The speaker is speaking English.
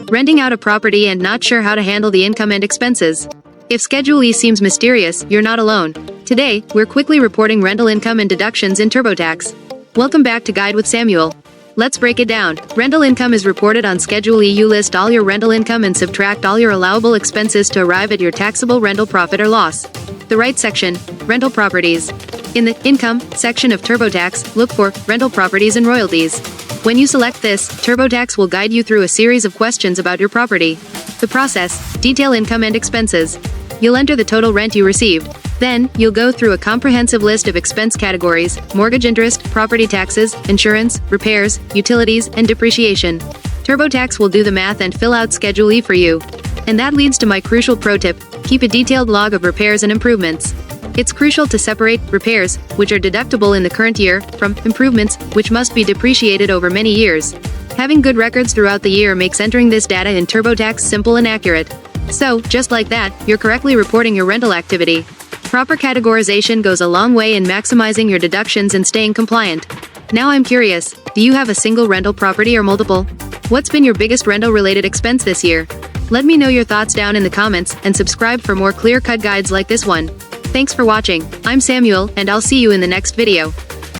Renting out a property and not sure how to handle the income and expenses? If Schedule E seems mysterious, you're not alone. Today, we're quickly reporting rental income and deductions in TurboTax. Welcome back to Guide with Samuel. Let's break it down. Rental income is reported on Schedule E. You list all your rental income and subtract all your allowable expenses to arrive at your taxable rental profit or loss. The right section, rental properties. In the Income section of TurboTax, look for Rental Properties and Royalties. When you select this, TurboTax will guide you through a series of questions about your property. The process, detail income and expenses. You'll enter the total rent you received. Then, you'll go through a comprehensive list of expense categories: mortgage interest, property taxes, insurance, repairs, utilities, and depreciation. TurboTax will do the math and fill out Schedule E for you. And that leads to my crucial pro tip: keep a detailed log of repairs and improvements. It's crucial to separate repairs, which are deductible in the current year, from improvements, which must be depreciated over many years. Having good records throughout the year makes entering this data in TurboTax simple and accurate. So, just like that, you're correctly reporting your rental activity. Proper categorization goes a long way in maximizing your deductions and staying compliant. Now I'm curious, do you have a single rental property or multiple? What's been your biggest rental-related expense this year? Let me know your thoughts down in the comments, and subscribe for more clear-cut guides like this one. Thanks for watching. I'm Samuel, and I'll see you in the next video.